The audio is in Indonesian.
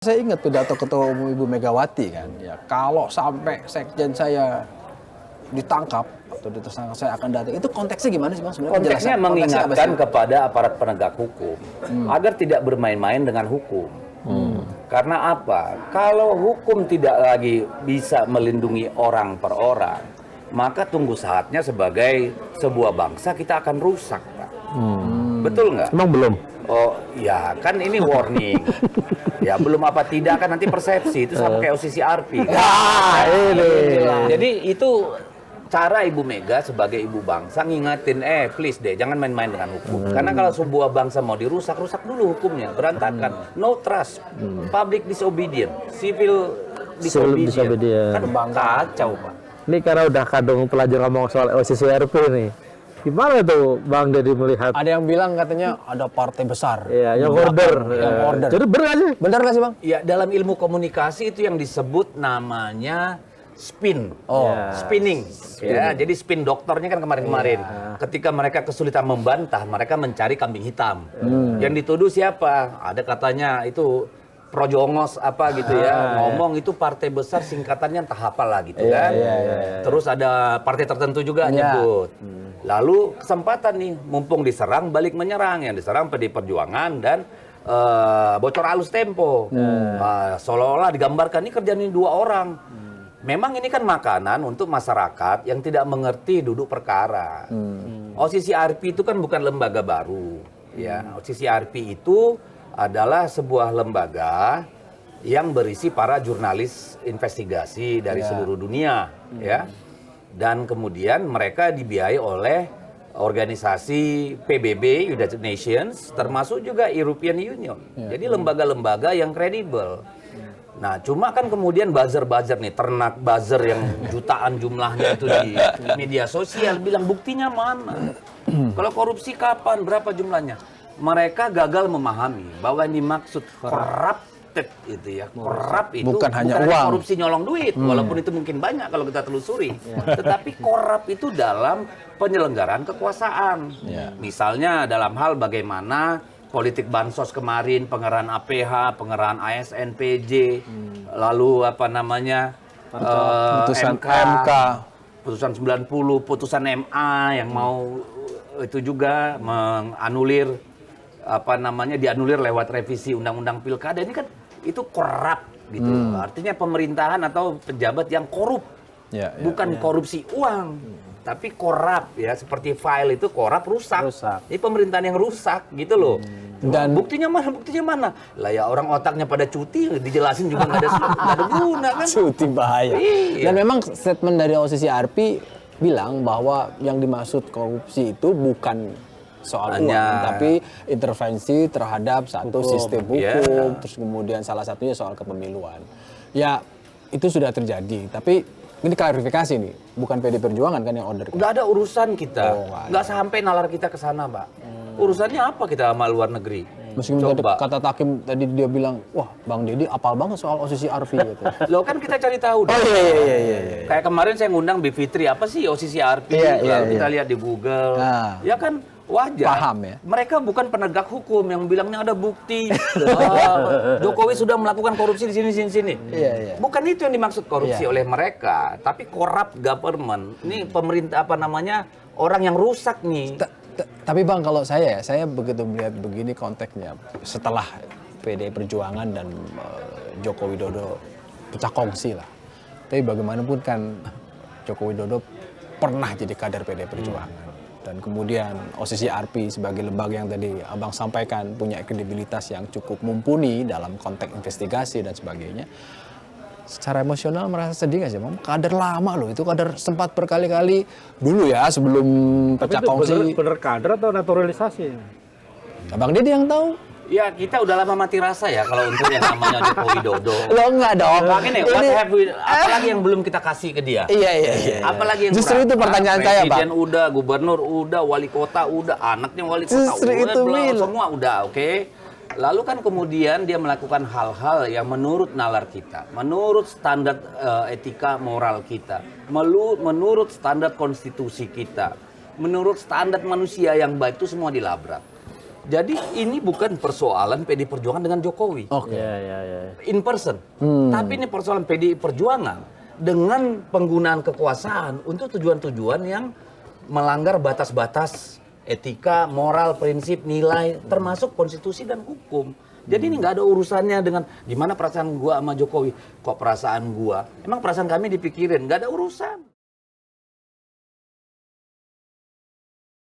Saya ingat pidato Ketua Umum Ibu Megawati kan, ya kalau sampai sekjen saya ditangkap atau ditersangka saya akan datang. Itu konteksnya gimana sih Bang sebenarnya? Konteksnya mengingatkan kepada aparat penegak hukum agar tidak bermain-main dengan hukum. Karena apa? Kalau hukum tidak lagi bisa melindungi orang per orang, maka tunggu saatnya sebagai sebuah bangsa kita akan rusak, Pak. Betul nggak? Emang belum? Oh ya kan ini warning. Ya belum apa tidak kan nanti persepsi itu sama kayak OCCRP. Jadi itu cara Ibu Mega sebagai ibu bangsa ngingetin, please deh jangan main-main dengan hukum. Karena kalau sebuah bangsa mau dirusak, rusak dulu hukumnya, berantakan. No trust, public disobedient, civil disobedient. Kan kacau, Pak. Ini karena udah kadung pelajar ngomong soal OCCRP nih. Gimana tuh Bang Deddy melihat? Ada yang bilang katanya ada partai besar. Iya, yang order. Yang order. Jadi benar nggak sih? Benar nggak sih Bang? Ya dalam ilmu komunikasi itu yang disebut namanya spin. Spinning. Ya, jadi spin dokternya kan kemarin-kemarin. Ketika mereka kesulitan membantah, mereka mencari kambing hitam. Yang dituduh siapa? Ada katanya itu Projongos apa gitu ya. Ngomong itu partai besar singkatannya entah apa lah gitu kan. Terus ada partai tertentu juga nyebut. Lalu kesempatan nih, mumpung diserang balik menyerang. Yang diserang PDI Perjuangan dan bocor halus Tempo. Seolah-olah digambarkan ini kerjaan ini dua orang. Memang ini kan makanan untuk masyarakat yang tidak mengerti duduk perkara. OCCRP itu kan bukan lembaga baru. Ya, OCCRP itu adalah sebuah lembaga yang berisi para jurnalis investigasi dari seluruh dunia, ya. Dan kemudian mereka dibiayai oleh organisasi PBB, United Nations, termasuk juga European Union. Jadi lembaga-lembaga yang kredibel. Nah, cuma kan kemudian buzzer-buzzer nih, ternak buzzer yang jutaan jumlahnya itu di media sosial bilang buktinya mana? Kalau korupsi kapan? Berapa jumlahnya? Mereka gagal memahami bahwa yang dimaksud corrupted itu ya. Corrupt itu bukan hanya uang. Korupsi nyolong duit, walaupun itu mungkin banyak kalau kita telusuri. Tetapi corrupt itu dalam penyelenggaraan kekuasaan. Misalnya dalam hal bagaimana politik bansos kemarin, pengerahan APH, pengerahan ASN, PJ, lalu apa namanya putusan MK, putusan 90, putusan MA yang mau itu juga menganulir apa namanya dianulir lewat revisi undang-undang pilkada. Ini kan itu korup gitu. Artinya pemerintahan atau pejabat yang korup. Bukan korupsi uang, tapi korup ya, seperti file itu korup rusak. Ini pemerintahan yang rusak gitu loh. Dan buktinya mana? Lah ya orang otaknya pada cuti dijelasin juga nggak ada guna kan. Cuti bahaya. Dan memang statement dari OCCRP bilang bahwa yang dimaksud korupsi itu bukan soal uang, tapi intervensi terhadap satu sistem hukum, terus kemudian salah satunya soal kepemiluan. Ya itu sudah terjadi, tapi ini klarifikasi nih, bukan PDI Perjuangan kan yang order. Nggak ada urusan kita, nggak sampai nalar kita ke sana, Pak. Urusannya apa kita sama luar negeri? Meskipun tadi kata Takim tadi dia bilang, wah Bang Deddy apal banget soal OCCRP gitu. Loh kan kita cari tahu dong. Iya. Kayak kemarin saya ngundang B Fitri, apa sih OCCRP? Lalu kita lihat di Google. Ya kan wajar. Paham ya. Mereka bukan penegak hukum yang bilangnya ada bukti. Jokowi sudah melakukan korupsi di sini. Bukan itu yang dimaksud korupsi oleh mereka, tapi corrupt government. Ini pemerintah apa namanya? Orang yang rusak nih. Tapi Bang, kalau saya begitu melihat begini konteksnya setelah PDI Perjuangan dan Joko Widodo pecah kongsi lah. Tapi bagaimanapun kan Joko Widodo pernah jadi kader PDI Perjuangan. Dan kemudian OCCRP sebagai lembaga yang tadi Abang sampaikan punya kredibilitas yang cukup mumpuni dalam konteks investigasi dan sebagainya. Secara emosional merasa sedih nggak sih Bang? Kader lama loh, itu kader sempat berkali-kali dulu ya sebelum pecah kongsi. Bener kader atau naturalisasi? Abang Deddy yang tahu. Ya kita udah lama mati rasa ya kalau untuk yang namanya Joko Widodo. Lo enggak dong. Makanya apalagi yang belum kita kasih ke dia. Iya. Apalagi yang justru itu pertanyaan saya, Pak. Presiden udah, gubernur udah, wali kota udah, anaknya wali kota justru udah, itu, semua udah, oke. Lalu kan kemudian dia melakukan hal-hal yang menurut nalar kita, menurut standar etika moral kita, menurut standar konstitusi kita, menurut standar manusia yang baik itu semua dilabrak. Jadi ini bukan persoalan PDI Perjuangan dengan Jokowi. Oke. In person. Tapi ini persoalan PDI Perjuangan dengan penggunaan kekuasaan untuk tujuan-tujuan yang melanggar batas-batas etika, moral, prinsip, nilai, termasuk konstitusi dan hukum. Jadi ini nggak ada urusannya dengan gimana perasaan gua sama Jokowi. Kok perasaan gua? Emang perasaan kami dipikirin? Nggak ada urusan.